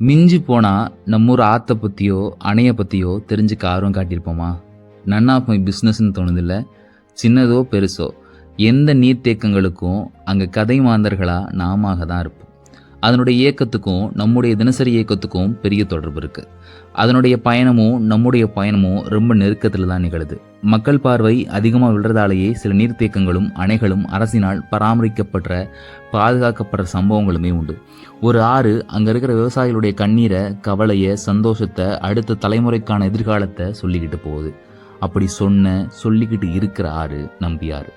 மிஞ்சி போனால் நம்மூர் ஆற்றை பற்றியோ அணையை பற்றியோ தெரிஞ்சுக்க ஆர்வம் காட்டியிருப்போமா? None of my பிஸ்னஸ்ன்னு தோணுதில்ல. சின்னதோ பெருசோ எந்த நீர்த்தேக்கங்களுக்கும் அங்கே கதை மாந்தர்களாக நாம தான் இருப்போம். அதனுடைய இயக்கத்துக்கும் நம்முடைய தினசரி இயக்கத்துக்கும் பெரிய தொடர்பு இருக்குது. அதனுடைய பயணமும் நம்முடைய பயணமும் ரொம்ப நெருக்கத்தில் தான் நிகழுது. மக்கள் பார்வை அதிகமாக விழுறதாலேயே சில நீர்த்தேக்கங்களும் அணைகளும் அரசினால் பராமரிக்கப்படுற பாதுகாக்கப்படுற சம்பவங்களுமே உண்டு. ஒரு ஆறு அங்கே இருக்கிற விவசாயிகளுடைய கண்ணீரை, கவலையை, சந்தோஷத்தை, அடுத்த தலைமுறைக்கான எதிர்காலத்தை சொல்லிக்கிட்டு போகுது. அப்படி சொல்லிக்கிட்டு இருக்கிற ஆறு நம்பியாறு.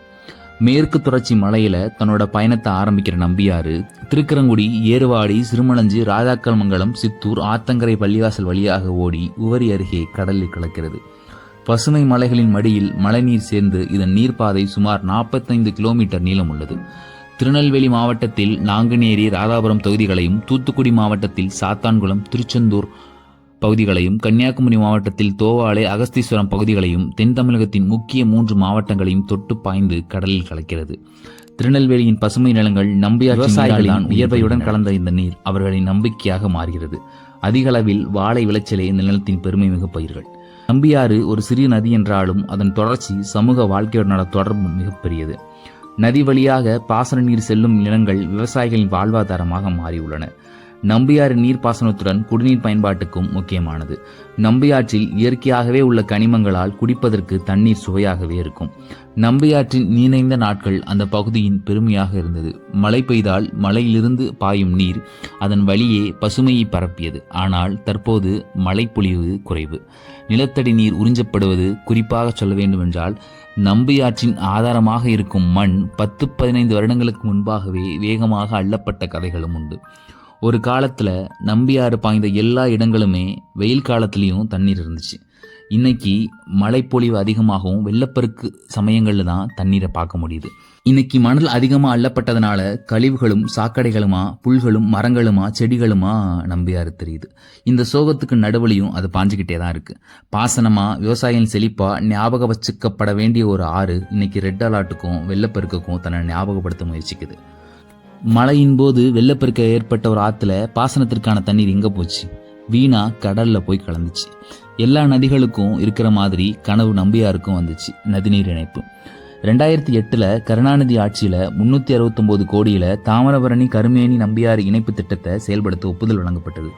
மேற்கு தொடர்ச்சி மலையில தன்னோட பயணத்தை ஆரம்பிக்கிற நம்பியாறு திருக்கரங்குடி, ஏறுவாடி, சிறுமலஞ்சி, ராஜாக்கல்மங்கலம், சித்தூர், ஆத்தங்கரை, பள்ளிவாசல் வழியாக ஓடி உவரி அருகே கடலில் கலக்கிறது. பசுமை மலைகளின் மடியில் மழைநீர் சேர்ந்து இதன் நீர்ப்பாதை சுமார் 45 கிலோமீட்டர் நீளம் உள்ளது. திருநெல்வேலி மாவட்டத்தில் நாங்குநேரி, ராதாபுரம் தொகுதிகளையும், தூத்துக்குடி மாவட்டத்தில் சாத்தான்குளம், திருச்செந்தூர் பகுதிகளையும், கன்னியாகுமரி மாவட்டத்தில் தோவாளை, அகஸ்தீஸ்வரம் பகுதிகளையும், தென் தமிழகத்தின் முக்கிய 3 மாவட்டங்களையும் தொட்டு பாய்ந்து கடலில் கலக்கிறது. திருநெல்வேலியின் பசுமை நிலங்கள் நம்பியார் விவசாயிகளின் உயர்வையுடன் கலந்த இந்த நீர் அவர்களின் நம்பிக்கையாக மாறுகிறது. அதிக அளவில் வாழை விளைச்சலே இந்த நிலத்தின் பெருமை மிகு பயிர்கள். நம்பியாறு ஒரு சிறிய நதி என்றாலும் அதன் தொடர்ச்சி சமூக வாழ்க்கையுடனான தொடர்பு மிகப்பெரியது. நதி வழியாக பாசன நீர் செல்லும் நிலங்கள் விவசாயிகளின் வாழ்வாதாரமாக மாறியுள்ளன. நம்பியாறு நீர்ப்பாசனத்துடன் குடிநீர் பயன்பாட்டுக்கும் முக்கியமானது. நம்பியாற்றில் இயற்கையாகவே உள்ள கனிமங்களால் குடிப்பதற்கு தண்ணீர் சுவையாகவே இருக்கும். நம்பியாற்றின் நீண்ட நாட்கள் அந்த பகுதியின் பெருமையாக இருந்தது. மழை பெய்தால் மலையிலிருந்து பாயும் நீர் அதன் வழியே பசுமையை பரப்பியது. ஆனால் தற்போது மழைப்பொழிவு குறைவு. நிலத்தடி நீர் உறிஞ்சப்படுவது, குறிப்பாக சொல்ல வேண்டுமென்றால் நம்பியாற்றின் ஆதாரமாக இருக்கும் மண் 10-15 வருடங்களுக்கு முன்பாகவே வேகமாக அள்ளப்பட்ட கதைகளும் உண்டு. ஒரு காலத்தில் நம்பியாறு பாய்ந்த எல்லா இடங்களுமே வெயில் காலத்துலேயும் தண்ணீர் இருந்துச்சு. இன்னைக்கு மழைப்பொழிவு அதிகமாகவும் வெள்ளப்பெருக்கு சமயங்களில் தான் தண்ணீரை பார்க்க முடியுது. இன்னைக்கு மணல் அதிகமாக அள்ளப்பட்டதுனால கழிவுகளும் சாக்கடைகளுமா, புல்களும், மரங்களுமா, செடிகளுமா நம்பியாறு தெரியுது. இந்த சோகத்துக்கு நடுவுலையும் அது பாஞ்சுக்கிட்டே தான் இருக்கு. பாசனமா, விவசாயம் செழிப்பா ஞாபக வச்சுக்கப்பட வேண்டிய ஒரு ஆறு இன்னைக்கு ரெட் அலர்ட்டுக்கும் வெள்ளப்பெருக்குக்கும் தன்னை ஞாபகப்படுத்த முயற்சிக்குது. மழையின் போது வெள்ளப்பெருக்க ஏற்பட்ட ஒரு ஆற்றுல பாசனத்திற்கான தண்ணீர் எங்கே போச்சு? வீணா கடல்ல போய் கலந்துச்சு. எல்லா நதிகளுக்கும் இருக்கிற மாதிரி கனவு நம்பியாருக்கும் வந்துச்சு நதிநீர் இணைப்பு. 2008 கருணாநிதி ஆட்சியில் 369 கோடியில் தாமிரபரணி கருமேனி நம்பியாறு இணைப்பு திட்டத்தை செயல்படுத்த ஒப்புதல் வழங்கப்பட்டது.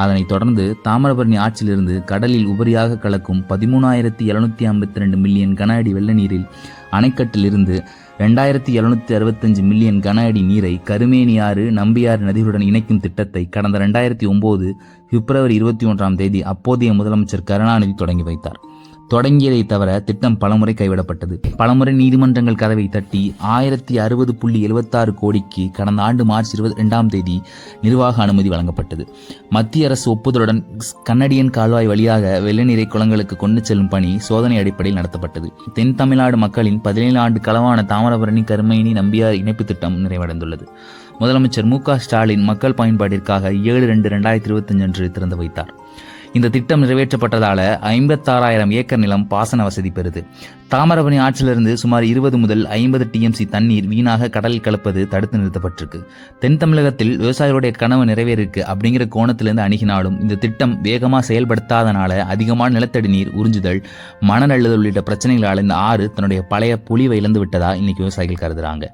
அதனைத் தொடர்ந்து தாமிரபரணி ஆட்சியிலிருந்து கடலில் உபரியாக கலக்கும் 13,752 மில்லியன் கன அடி வெள்ள நீரில் அணைக்கட்டிலிருந்து 2,765 மில்லியன் கன அடி நீரை கருமேனியாறு, நம்பியாறு நதிகளுடன் இணைக்கும் திட்டத்தை கடந்த 2009 பிப்ரவரி 21 அப்போதைய முதலமைச்சர் கருணாநிதி தொடங்கி வைத்தார். தொடங்கியதை தவிர திட்டம் பலமுறை கைவிடப்பட்டது. பலமுறை நீதிமன்றங்கள் கதவை தட்டி 1060.76 கோடிக்கு கடந்த ஆண்டு மார்ச் 22 நிர்வாக அனுமதி வழங்கப்பட்டது. மத்திய அரசு ஒப்புதலுடன் கன்னடியன் கால்வாய் வழியாக வெள்ளநீரை குளங்களுக்கு கொண்டு செல்லும் பணி சோதனை அடிப்படையில் நடத்தப்பட்டது. தென் தமிழ்நாடு மக்களின் 17 ஆண்டு களவான தாமிரபரணி கருமேனி நம்பியாறு இணைப்பு திட்டம் நிறைவடைந்துள்ளது. முதலமைச்சர் மு.க. ஸ்டாலின் மக்கள் பயன்பாட்டிற்காக 7/2/2025 அன்று திறந்து வைத்தார். இந்த திட்டம் நிறைவேற்றப்பட்டதால 56,000 ஏக்கர் நிலம் பாசன வசதி பெறுது. தாமிரபரணி ஆற்றிலிருந்து சுமார் 20 முதல் 50 TMC தண்ணீர் வீணாக கடலில் கலப்பது தடுத்து நிறுத்தப்பட்டிருக்கு. தென் தமிழகத்தில் விவசாயிகளுடைய கனவு நிறைவேறிருக்கு அப்படிங்கிற கோணத்திலிருந்து அணுகினாலும் இந்த திட்டம் வேகமாக செயல்படுத்தாதனால அதிகமான நிலத்தடி நீர் உறிஞ்சுதல், மணல் அள்ளுதல் உள்ளிட்ட பிரச்சனைகளால் இந்த ஆறு தன்னுடைய பழைய பொலிவை இழந்து விட்டதா இன்னைக்கு விவசாயிகள் கருதுறாங்க.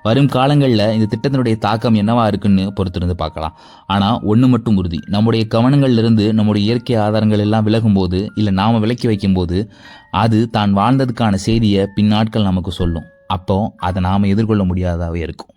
வரும் காலங்களில் இந்த திட்டத்தினுடைய தாக்கம் என்னவா இருக்குன்னு பொறுத்திருந்து பார்க்கலாம். ஆனால் ஒன்று மட்டும் உறுதி, நம்முடைய கவனங்கள்லிருந்து நம்முடைய இயற்கை ஆதாரங்கள் எல்லாம் விலகும்போது, இல்லை நாம விலக்கி வைக்கும்போது அது தான் வாழ்ந்ததுக்கான செய்தியை பின்னாட்கள் நமக்கு சொல்லும். அப்போ அதை நாம எதிர்கொள்ள முடியாததாகவே இருக்கும்.